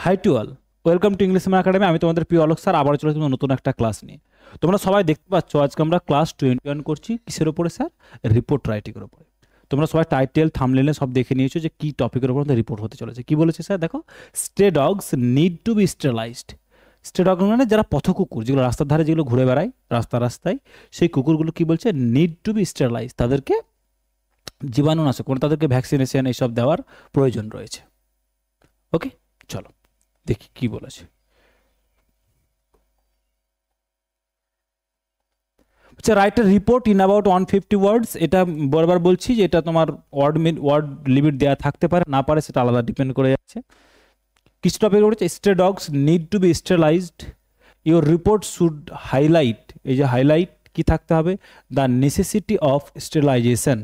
High to all, welcome to English academy. আমি তোমাদের প্রিয় অলোক স্যার, আবার চলে আসলাম নতুন একটা ক্লাস নিয়ে। তোমরা সবাই দেখতে পাচ্ছ আজকে আমরা ক্লাস 21 করছি। কিসের উপরে স্যার? রিপোর্ট রাইটিংয়ের উপরে। তোমরা সবাই টাইটেল থাম্বনেইলে সব দেখে নিয়েছো যে কি টপিকের উপর আমাদের রিপোর্ট হতে চলেছে। কি বলেছে স্যার? দেখো, stray dogs need to be sterilised. Stray dog মানে যারা পথ কুকুর, যেগুলো রাস্তার ধারে যেগুলো ঘুরে বেড়ায় রাস্তায়, সেই কুকুরগুলো কি বলছে? Need to be sterilise. তাদেরকে জীবাণুনাশক মানে তাদেরকে ভ্যাকসিনেশন এইসব দেওয়ার প্রয়োজন রয়েছে। ওকে, চলো দেখি কি বলেছে। আচ্ছা, write a report in about 150 ওয়ার্ডস। এটা বারবার বলছি যে এটা তোমার ওয়ার্ড লিমিট দেওয়া থাকতে পারে, না পারে, সেটা আলাদা ডিপেন্ড করে যাচ্ছে। কিছু টপিক রয়েছে, stray dogs need to be sterilised. Your report should highlight, এই যে হাইলাইট কি থাকতে হবে? দ্য নেসেসিটি অফ স্টেলাইজেশন,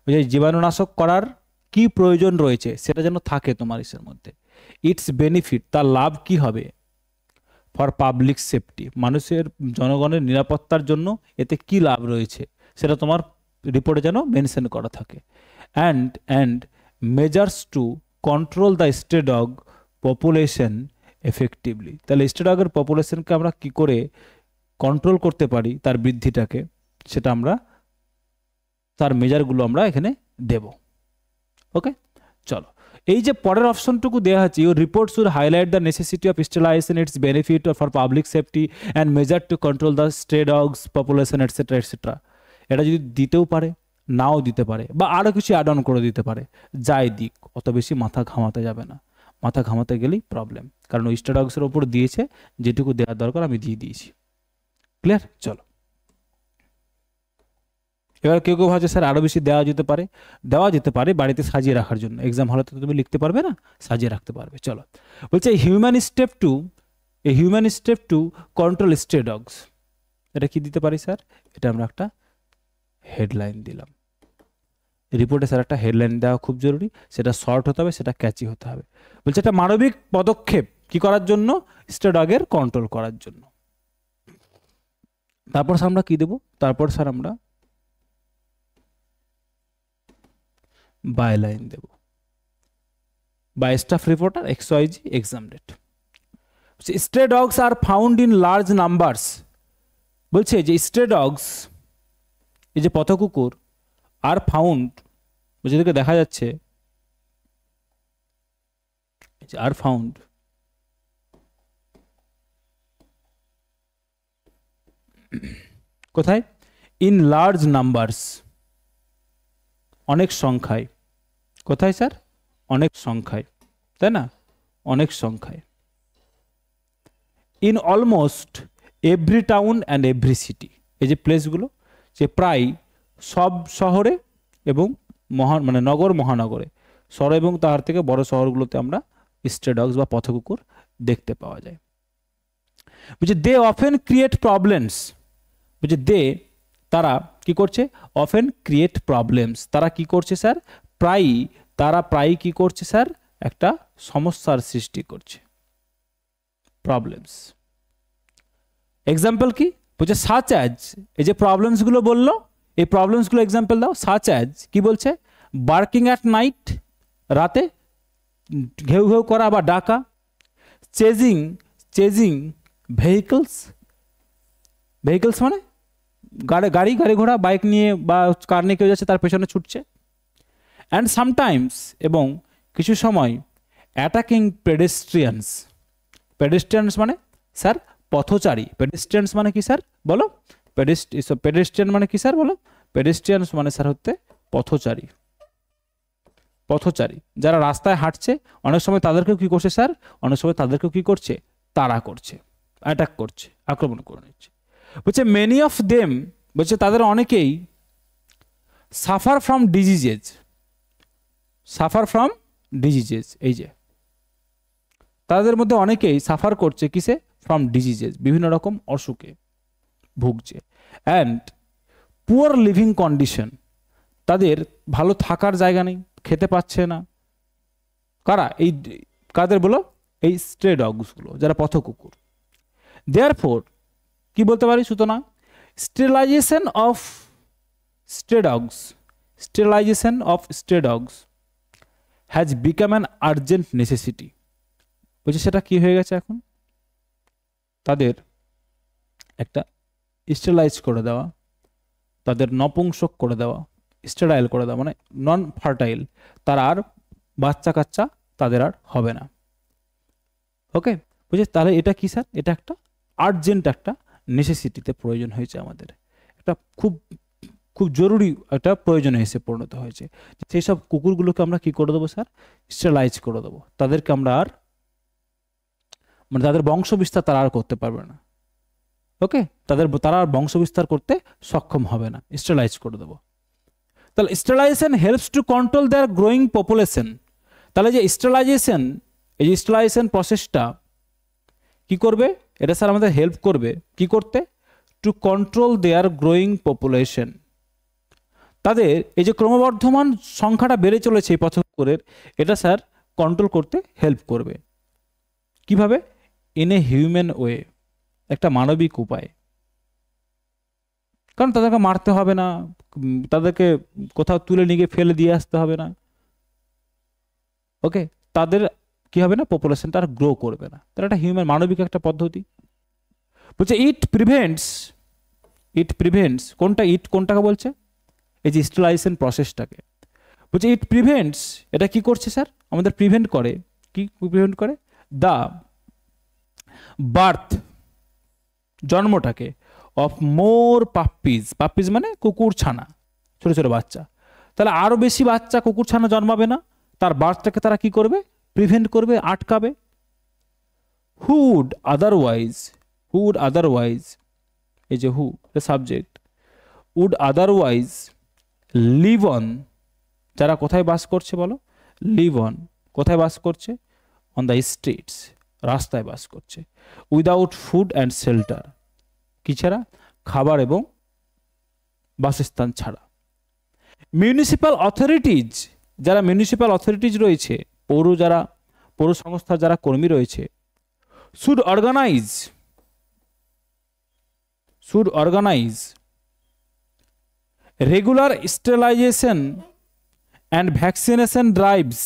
ওই যে জীবাণুনাশক করার কি প্রয়োজন রয়েছে সেটা যেন থাকে তোমার ইসের মধ্যে। ইটস বেনিফিট, তার লাভ কি হবে? ফর পাবলিক সেফটি, মানুষের জনগণের নিরাপত্তার জন্য এতে কি লাভ রয়েছে সেটা তোমার রিপোর্টে যেন মেনশন করা থাকে। And measures to control the stay dog population effectively. তাহলে স্টে ডগের পপুলেশনকে আমরা কি করে কন্ট্রোল করতে পারি, তার বৃদ্ধিটাকে, সেটা আমরা তার মেজারগুলো আমরা এখানে দেব। ওকে, চলো এই যে পরের অপশনটুকু দেওয়া আছে, your report should highlight the necessity of sterilisation, it's benefit for public safety and measure to control the stray dogs population etcetera etcetera. এটা যদি দিতেও পারে, নাও দিতে পারে, বা আরও কিছু অ্যাড অন করে দিতে পারে। যাই দিক, অত বেশি মাথা ঘামাতে যাবে না। মাথা ঘামাতে গেলেই প্রবলেম, কারণ ওই স্ট্রে ডগসের ওপর দিয়েছে, যেটুকু দেওয়ার দরকার আমি দিয়ে দিয়েছি। ক্লিয়ার? চলো এবার কেউ কেউ ভাবছে স্যার আরও বেশি দেওয়া যেতে পারে বাড়িতে সাজিয়ে রাখার জন্য। এক্সাম হলে তো তুমি লিখতে পারবে না, সাজিয়ে রাখতে পারবে। চলো বলছে human step to control স্ট্রে dogs. এটা কি দিতে পারি স্যার? এটা আমরা একটা হেডলাইন দিলাম। রিপোর্টে স্যার একটা হেডলাইন দেওয়া খুব জরুরি, সেটা শর্ট হতে হবে, সেটা ক্যাচি হতে হবে। বলছে এটা মানবিক পদক্ষেপ কি করার জন্য? স্ট্রে ডগের কন্ট্রোল করার জন্য। তারপর স্যার আমরা কি দেবো? তারপর স্যার আমরা বাইলাইন দেব, by staff reporter XYZ exam date. Stray dogs are found in large numbers. বলছে যে স্ট্রে ডগস, এই যে পথ কুকুর, আর ফাউন্ড, যেদিকে দেখা যাচ্ছে আর ফাউন্ড, কোথায়? ইন লার্জ নাম্বারস, অনেক সংখ্যায়। কোথায় স্যার? অনেক সংখ্যায়, তাই না? অনেক সংখ্যায়। In almost every town and every city, এই যে প্লেসগুলো, যে প্রায় সব শহরে এবং মানে নগর মহানগরে, শহর এবং তার থেকে বড় শহরগুলোতে আমরা স্ট্রে ডগস বা পথকুকুর দেখতে পাওয়া যায়। বুঝছে দে অফেন ক্রিয়েট প্রবলেমস। বুঝছে তারা কি করছে? Often create problems. তারা কি করছে স্যার? তারা প্রায়ই কি করছে স্যার? একটা সমস্যার সৃষ্টি করছে, প্রবলেমস। এক্সাম্পল কি? বলছে সাচ অ্যাজ, এই যে প্রবলেমসগুলো বললো, এই প্রবলেমসগুলো এক্সাম্পল দাও। সাচ অ্যাজ কি বলছে? বার্কিং অ্যাট নাইট, রাতে ঘেউ ঘেউ করা বা ডাকা। চেজিং ভেহিকলস মানে গাড়ি ঘোড়া, বাইক নিয়ে বা কার নিয়ে কেউ যাচ্ছে তার পেছনে ছুটছে। অ্যান্ড সামটাইমস, এবং কিছু সময় অ্যাটাকিং পেডেস্ট্রিয়ানস মানে স্যার পথচারী। পেডেস্ট্রিয়ানস মানে কি স্যার বলো? পেডেস্ট্রিয়ান মানে কি স্যার বলো? পেডেস্ট্রিয়ানস মানে স্যার হচ্ছে পথচারী যারা রাস্তায় হাঁটছে। অনেক সময় তাদেরকেও কি করছে স্যার? অনেক সময় তাদেরকেও কি করছে? তাড়া করছে, অ্যাটাক করছে, আক্রমণ করে নিচ্ছে। বলছে মেনি অফ দেম, বলছে তাদের অনেকেই সাফার ফ্রম ডিজিজেস। এই যে তাদের মধ্যে অনেকেই সাফার করছে কিসে? ফ্রম ডিজিজেস, বিভিন্ন রকম অসুখে ভুগছে। অ্যান্ড পুয়ার লিভিং কন্ডিশন, তাদের ভালো থাকার জায়গা নেই, খেতে পাচ্ছে না। কাদের বলো? এই স্ট্রে ডগসগুলো, যারা পথ কুকুর। দেয়ারফোর কি বলতে পারি? সুতরাং sterilisation of stray dogs has become an urgent necessity. বলছে সেটা কি হয়ে গেছে এখন, তাদের একটা স্টেলাইজ করে দেওয়া, তাদের নপুংসক করে দেওয়া, স্টেরাইল করে দেওয়া, মানে নন ফার্টাইল, তার আর বাচ্চা কাচ্চা তাদের আর হবে না। ওকে, বুঝে? তাহলে এটা কি স্যার, এটা একটা আর্জেন্ট একটা নেসেসিটিতে প্রয়োজন হয়েছে আমাদের, একটা খুব খুব জরুরি একটা প্রয়োজনে এসে পরিণত হয়েছে। সেই সব কুকুরগুলোকে আমরা কি করে দেবো স্যার, স্টেলাইজ করে দেবো, তাদেরকে আমরা আর মানে তাদের বংশবিস্তার তারা আর করতে পারবে না। ওকে, তারা আর বংশবিস্তার করতে সক্ষম হবে না, স্টেলাইজ করে দেবো। তাহলে sterilisation helps to control their growing population. তাহলে যে স্টেলাইজেশন, এই যে স্টেলাইজেশন প্রসেসটা কি করবে, এটা স্যার আমাদের হেল্প করবে কি করতে, to control their growing population, তাদের এই যে ক্রমবর্ধমান সংখ্যাটা বেড়ে চলেছে এই পথ কুকুরের, এটা স্যার কন্ট্রোল করতে হেল্প করবে। কিভাবে, ইন এ হিউম্যান ওয়ে, একটা মানবিক উপায়। কারণ তাদেরকে মারতে হবে না, তাদেরকে কোথাও তুলে নিয়ে গিয়ে ফেলে দিয়ে আসতে হবে না। ওকে, তাদের কি হবে না, পপুলেশনটা আর গ্রো করবে না। তার একটা হিউম্যান মানবিক একটা পদ্ধতি। বলছে ইট প্রিভেন্টস, কোনটা ইট, কোনটাকে বলছে, এই যে স্টেলাইজেশন প্রসেসটাকে। বলছে ইট প্রিভেন্টস, এটা কি করছে স্যার, আমাদের প্রিভেন্ট করে, কি প্রিভেন্ট করে, দ্য বার্থ, জন্মটাকে, অফ মোর পাপ্পিজ মানে কুকুর ছানা, ছোট ছোট বাচ্চা। তাহলে আরো বেশি বাচ্চা কুকুর ছানা জন্মাবে না, তার বার্থটাকে তারা কি করবে, প্রিভেন্ট করবে, আটকাবে। হুড আদারওয়াইজ, এই যে who subject, would otherwise live on, যারা কোথায় বাস করছে বলো, লিভ অন, কোথায় বাস করছে, অন দ্য স্ট্রিটস, রাস্তায় বাস করছে, উইদাউট ফুড অ্যান্ড শেল্টার, কি ছাড়া, খাবার এবং বাসস্থান ছাড়া। মিউনিসিপ্যাল অথরিটিজ, যারা মিউনিসিপ্যাল অথরিটিজ রয়েছে, পৌর সংস্থার যারা কর্মী রয়েছে, should organise regular sterilisation and vaccination drives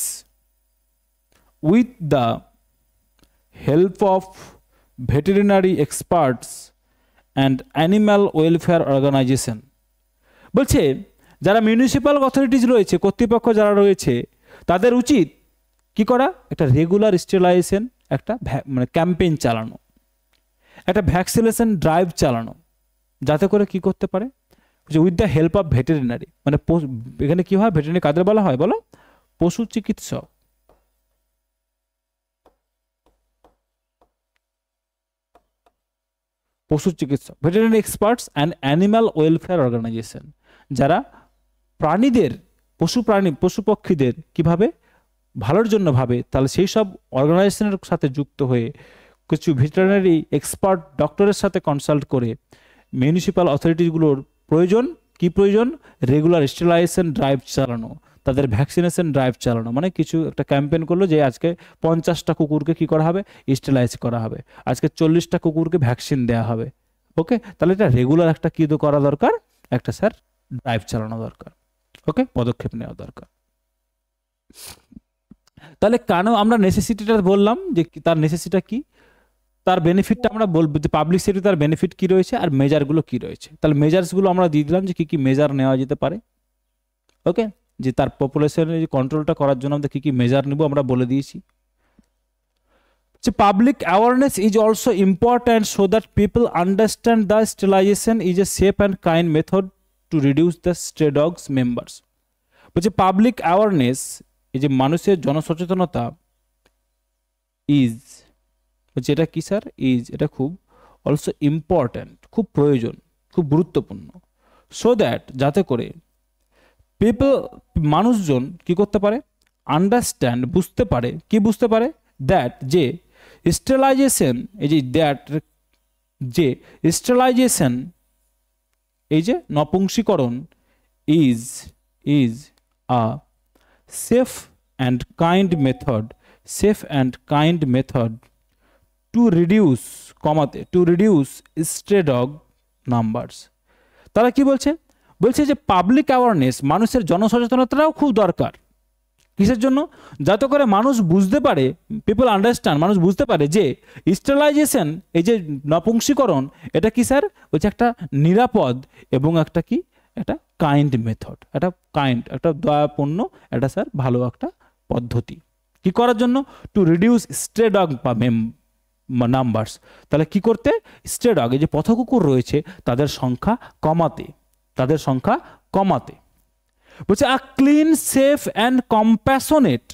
with the help of veterinary experts and animal welfare organisation. বলছে যারা মিউনিসিপ্যাল অথরিটিজ রয়েছে, কর্তৃপক্ষ যারা রয়েছে, তাদের উচিত কি করা, একটা রেগুলার স্টেরিলাইজেশন, একটা মানে ক্যাম্পেইন চালানো, একটা ভ্যাকসিনেশন ড্রাইভ চালানো, যাতে করে কি করতে পারে, with the help of veterinary, মানে এখানে কি হয়, ভেটেরিনারি কাদের বলা হয় বলো, পশু চিকিৎসক, veterinary experts and animal welfare organisation, যারা প্রাণীদের, পশু পক্ষীদের কিভাবে ভালোর জন্য ভাবে, তাহলে সেই সব অর্গানাইজেশনের সাথে যুক্ত হয়ে কিছু ভেটেরিনারি এক্সপার্ট ডক্টরের সাথে কনসাল্ট করে মিউনিসিপ্যাল অথরিটিগুলোর প্রয়োজন, রেগুলার স্টেরিলাইজেশন ড্রাইভ চালানো, তাদের ভ্যাকসিনেশন ড্রাইভ চালানো, মানে কিছু একটা ক্যাম্পেইন করলো যে আজকে 50টা কুকুরকে কি করা হবে, স্টেরিলাইজ করা হবে, আজকে 40টা কুকুরকে ভ্যাকসিন দেওয়া হবে। ওকে, তাহলে এটা রেগুলার একটা কি করা দরকার, একটা স্যার ড্রাইভ চালানো দরকার। ওকে, পদক্ষেপ নেওয়া দরকার। তাহলে কেন আমরা নেসেসিটিটা বললাম, যে তার নেসেসিটিটা কি, তার বেনিফিটটা আমরা বলবো, যে পাবলিক সেক্টরে তার বেনিফিট কি রয়েছে আর মেজারগুলো কি রয়েছে। তাহলে মেজার্সগুলো আমরা দিয়ে দিলাম, যে কি কি মেজার নেওয়া যেতে পারে। ওকে, যে তার পপুলেশনের কন্ট্রোলটা করার জন্য আমরা কি মেজার নেব আমরা বলে দিয়েছি। Public awareness is also important so that people understand the sterilisation is a safe and kind method to reduce the stray dogs members. বলছে পাবলিক অ্যাওয়ারনেস, এই যে মানুষের জনসচেতনতা, ইজ, বলছে এটা কি স্যার, ইজ, এটা খুব অলসো ইম্পর্ট্যান্ট, খুব প্রয়োজন, খুব গুরুত্বপূর্ণ, সো দ্যাট, যাতে করে মানুষজন কি করতে পারে, আন্ডারস্ট্যান্ড, বুঝতে পারে, কি বুঝতে পারে, দ্যাট, যে স্টেরিলাইজেশন, এই যে দ্যাট, যে স্টেরিলাইজেশন, এই যে নপুংসীকরণ, is a safe and kind method to reduce, to reduce stray dog numbers. তারা কি বলছে, যে পাবলিক অ্যাওয়ারনেস, মানুষের জনসচেতনতাটাও খুব দরকার, কিসের জন্য? যাতে করে মানুষ বুঝতে পারে, পিপল আন্ডারস্ট্যান্ড, মানুষ বুঝতে পারে যে স্টেরিলাইজেশন, এই যে নপুংসীকরণ, এটা কি স্যার হচ্ছে একটা নিরাপদ এবং একটা কি, একটা কাইন্ড মেথড, একটা কাইন্ড, একটা দয়াপূর্ণ, এটা স্যার ভালো একটা পদ্ধতি। কি করার জন্য? Two reduce stray dog numbers. তাহলে কি করতে? স্ট্রে ডগ, এই যে পথকুকুর রয়েছে তাদের সংখ্যা কমাতে, তাদের সংখ্যা কমাতে। বলছে আ ক্লিন, সেফ অ্যান্ড কম্প্যাশনেট,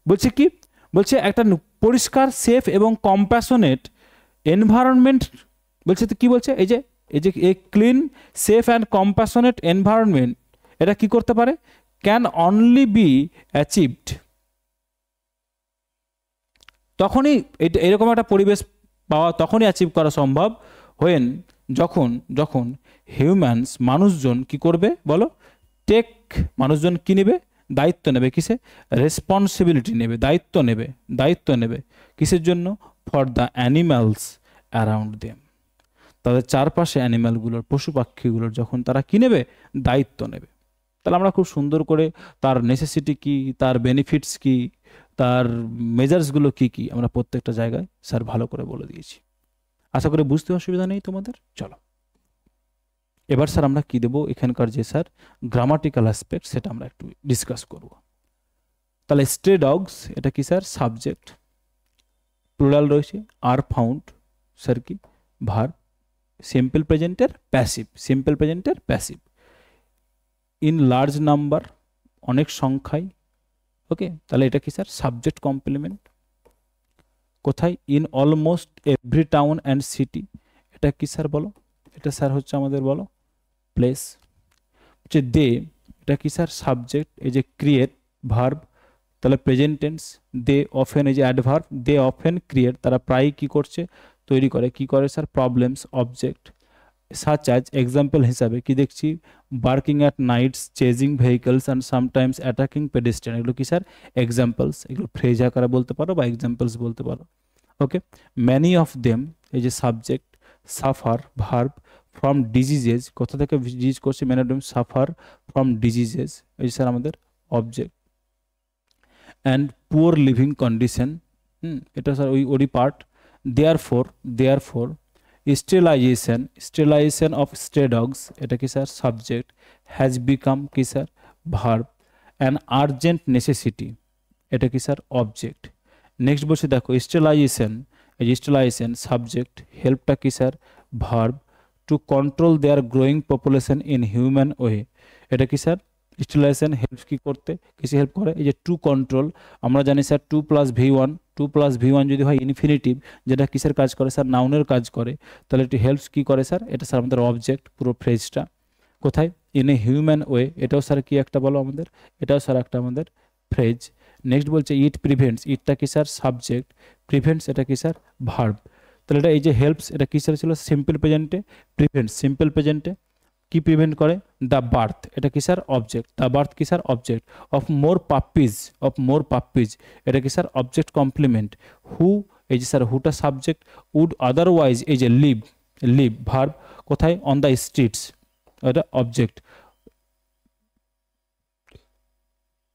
বলছে কি, বলছে একটা পরিষ্কার, সেফ এবং কম্প্যাশনেট এনভায়রনমেন্ট, বলছে তো কি বলছে, এই যে a clean, safe and compassionate environment, এটা কি করতে পারে? ক্যান অনলি বি অ্যাচিভড, তখনই এরকম একটা পরিবেশ পাওয়া, তখনই অ্যাচিভ করা সম্ভব হোয়েন, যখন যখন হিউম্যানস, মানুষজন কি করবে বলো? টেক, মানুষজন কি নেবে? দায়িত্ব নেবে। কিসে? রেসপন্সিবিলিটি নেবে, দায়িত্ব নেবে, দায়িত্ব নেবে কিসের জন্য? For the animals around them, তাদের চারপাশে অ্যানিম্যালগুলোর, পশু পাখিগুলোর যখন তারা কি নেবে? দায়িত্ব নেবে। তাহলে আমরা খুব সুন্দর করে তার নেসেসিটি কি, তার বেনিফিটস কি, তার মেজার্সগুলো কি কি, আমরা প্রত্যেকটা জায়গায় স্যার ভালো করে বলে দিয়েছি। আশা করি বুঝতে অসুবিধা নেই তোমাদের। চলো এবার স্যার আমরা কি দেবো, এখানকার যে স্যার গ্রামাটিক্যাল অ্যাসপেক্ট, সেটা আমরা একটু ডিসকাস করব। তাহলে স্ট্রে ডগস, এটা কি স্যার? সাবজেক্ট, প্লুরাল রয়েছে, আর ফাউন্ড স্যার কি? ভার্ব, সিম্পল প্রেজেন্টের প্যাসিভ, সিম্পল প্রেজেন্টের প্যাসিভ, ইন লার্জ নাম্বার, অনেক সংখ্যায়। ওকে, তাহলে এটা কি স্যার? Subject complement. কোথায়? In almost every town and city, এটা কি স্যার বলো? এটা স্যার হচ্ছে আমাদের বলো প্লেস। হচ্ছে দে, এটা কি স্যার? সাবজেক্ট, এই যে ক্রিয়েট, ভার্ব, তাহলে প্রেজেন্ট টেন্স। দে অফেন, এই যে অ্যাডভার্ব, দে অফেন ক্রিয়েট, তারা প্রায়ই কি করছে? তৈরি করে। কি করে sir? Problems, object. Such as, example হিসাবে কি দেখছি? Barking at nights, chasing vehicles and sometimes attacking pedestrian, এগুলো কি স্যার? এক্সাম্পলস, এগুলো ফ্রেজ আকারে বলতে পারো বা এক্সাম্পলস বলতে পারো। ওকে, ম্যানি অফ দেম, এই যে subject, suffer, verb, from diseases, কোথা থেকে ডিজিজ করছে? Many of them suffer from diseases, এই স্যার আমাদের object. And poor living condition, এটা স্যার ওরই part. Therefore sterilisation, sterilisation of stray dogs, এটা কি স্যার? সাবজেক্ট। হ্যাজ বিকাম কি sir? Verb. An urgent necessity, এটা কি স্যার? অবজেক্ট। নেক্সট বলছে দেখো স্টেরিলাইজেশন, এই যে স্টেরিলাইজেশন সাবজেক্ট, হেল্পটা কি sir? Verb. To control their growing population in human way, এটা কি স্যার? স্টেরিলাইজেশন হেল্প কি করতে, কিসে হেল্প করে? এই যে টু কন্ট্রোল, আমরা জানি স্যার 2+v1, 2+v1 যদি হয় ইনফিনিটিভ, যেটা কিসের কাজ করে স্যার? নাউনের কাজ করে। তাহলে এটি হেল্পস কি করে স্যার? এটা স্যার আমাদের অবজেক্ট, পুরো ফ্রেজটা। কোথায়? ইন এ হিউম্যান ওয়ে, এটাও স্যার কি একটা বলো আমাদের? এটাও স্যার একটা আমাদের ফ্রেজ। নেক্সট বলছে ইট প্রিভেন্টস, ইটটা কি স্যার? সাবজেক্ট। প্রিভেন্টস, এটা কি স্যার? ভার্ব। তাহলে এটা এই যে হেল্পস, এটা কিসের ছিল? সিম্পল প্রেজেন্টে। প্রিভেন্টস, সিম্পল প্রেজেন্টে কি প্রিভেন্ট করে? দ্য বার্থ, এটা কি স্যার? অবজেক্ট। দ্য বার্থ কি sir? Object. Of more puppies, of more puppies, এটা কি স্যার? Object complement. হু, এই যে স্যার হুটা সাবজেক্ট। উড আদারওয়াইজ, এই যে লিভ, লিভ ভার্ব। কোথায়? অন দ্য স্ট্রিটস, এটা অবজেক্ট।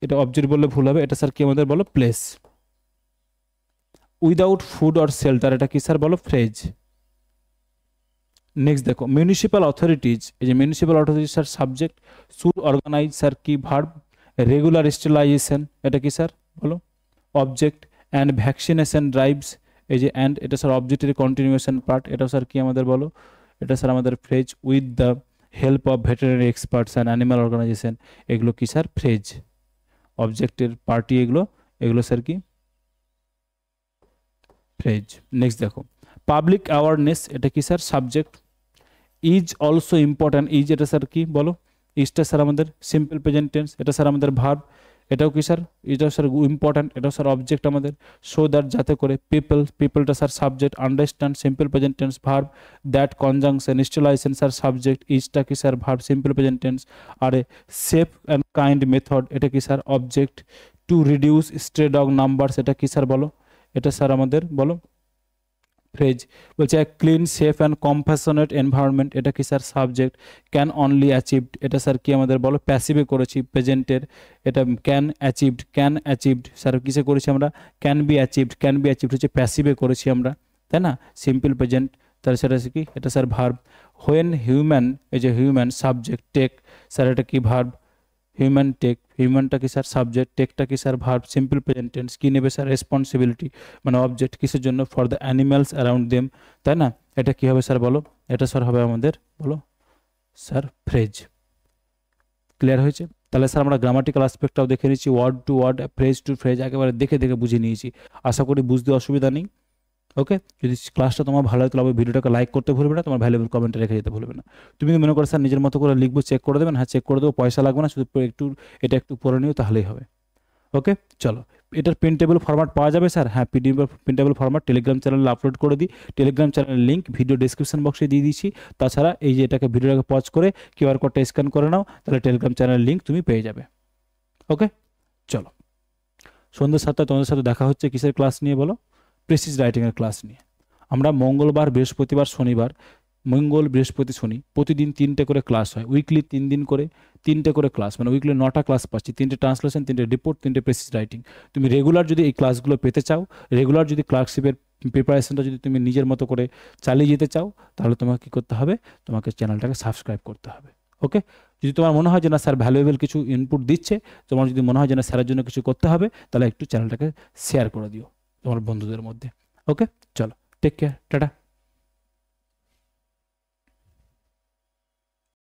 এটা অবজেক্ট বললে ভুল হবে, এটা স্যার কি আমাদের বলো? Place. Without food or shelter, এটা কি স্যার বলো? ফ্রেজ। নেক্সট দেখো মিউনিসিপ্যাল অথরিটিজ, এই যে municipal authorities sir subject. Should organise sir কি? ভার্ব। রেগুলার স্টেরিলাইজেশন, এটা কি স্যার বলো? অবজেক্ট। অ্যান্ড ভ্যাকসিনেশন ড্রাইভস, এই যে অ্যান্ড, এটা স্যার অবজেক্টের কন্টিনিউয়েশন পার্ট, এটাও স্যার কি আমাদের বলো? এটা স্যার আমাদের phrase. With the help of veterinary experts and animal organisation, এগুলো কি স্যার? ফ্রেজ। অবজেক্টের পার্টি এগুলো, এগুলো স্যার কি? ফ্রেজ। নেক্সট দেখো পাবলিক অ্যাওয়ারনেস, এটা কি sir? Subject. Is also important, is, এটা স্যার কি বলো? ইজটা স্যার আমাদের সিম্পল প্রেজেন্ট টেন্স, এটা স্যার আমাদের ভার্ব। এটাও কি স্যার? এটাও স্যার ইম্পর্ট্যান্ট, এটাও স্যার অবজেক্ট আমাদের। সো দ্যাট, যাতে করে। পিপল, পিপলটা sir subject. Understand, simple present tense verb. That conjunction, sterilisation sir subject. ইজটা কি sir? Verb, simple present tense. আর সেফ অ্যান্ড কাইন্ড মেথড, এটা কি sir? Object. Two reduce stray dog numbers, এটা কি স্যার বলো? এটা স্যার আমাদের বলো ফ্রেজ বলছে clean safe and compassionate environment, এটা কি sir subject. Can only achieved, এটা স্যার কি আমাদের বলো প্যাসিভে করেছি প্রেজেন্টের, এটা ক্যান অ্যাচিভড স্যার কিসে করেছি আমরা, ক্যান বি অ্যাচিভড হচ্ছে প্যাসিভে করেছি আমরা, তাই না, সিম্পল প্রেজেন্ট, তাহলে সেটা কি এটা স্যার ভার্ব। হোয়েন হিউম্যান, এই যে হিউম্যান সাবজেক্ট, টেক স্যার এটা কি ভার্ব, হিউম্যান টেক, হিউম্যানটা কি স্যার সাবজেক্ট, টেকটা কি sir verb, simple present tense. কি নেবে স্যার রেসপন্সিবিলিটি মানে অবজেক্ট, কিসের জন্য, for the animals around them, তাই না, এটা কি হবে স্যার বলো, এটা স্যার হবে আমাদের বলো স্যার ফ্রেজ। ক্লিয়ার হয়েছে? তাহলে স্যার আমরা গ্রামাটিক্যাল অ্যাসপেক্টটাও দেখে নিয়েছি, word to word phrase to phrase একেবারে দেখে দেখে বুঝে নিয়েছি, আশা করি বুঝতে অসুবিধা নেই। ওকে, যদি ক্লাসটা তোমার ভালো হয় তাহলে ভিডিওটাকে লাইক করতে ভুলবে না, তোমার ভ্যালুয়েবল কমেন্টে রেখে যেতে ভুলবে না। তুমি যদি মনে করো স্যার নিজের মতো করে লিখবো, চেক করে দেবেন, হ্যাঁ চেক করে দেবো, পয়সা লাগবে না, শুধু একটু এটা একটু পড়ে নিও তাহলেই হবে। ওকে চলো, এটার প্রিন্টেবল ফরম্যাট পাওয়া যাবে স্যার, হ্যাঁ প্রিন্টেবল ফরম্যাট টেলিগ্রাম চ্যানেলে আপলোড করে দিই, টেলিগ্রাম চ্যানেলের লিঙ্ক ভিডিও ডিসক্রিপশন বক্সে দিয়ে দিচ্ছি। তাছাড়া এই যে এটাকে ভিডিওটাকে পজ করে কিউআর কোডটা স্ক্যান করে নাও, তাহলে টেলিগ্রাম চ্যানেলের লিঙ্ক তুমি পেয়ে যাবে। ওকে চলো, সন্ধ্যে 7টায় তোমাদের সাথে দেখা হচ্ছে কিসের ক্লাস নিয়ে বলো, প্রেসিজ রাইটিংয়ের ক্লাস নিয়ে। আমরা মঙ্গলবার, বৃহস্পতিবার, শনিবার, মঙ্গল বৃহস্পতি শনি প্রতিদিন 3টে করে ক্লাস হয়, উইকলি 3 দিন করে 3টে করে ক্লাস, মানে উইকলি 9টা ক্লাস পাচ্ছি, 3টে ট্রান্সলেশন, 3টে রিপোর্ট, 3টে প্রেসিজ রাইটিং। তুমি রেগুলার যদি এই ক্লাসগুলো পেতে চাও, রেগুলার যদি ক্লার্কশিপের প্রিপারেশনটা যদি তুমি নিজের মতো করে চালিয়ে যেতে চাও, তাহলে তোমাকে কী করতে হবে, তোমাকে চ্যানেলটাকে সাবস্ক্রাইব করতে হবে। ওকে, যদি তোমার মনে হয় যে না স্যার ভ্যালুয়েবল কিছু ইনপুট দিচ্ছে, তোমার যদি মনে হয় যে না স্যারের জন্য কিছু করতে হবে, তাহলে একটু চ্যানেলটাকে শেয়ার করে দিও তোমার বন্ধুদের মধ্যে। ওকে চলো, টেক কেয়ার, টাটা।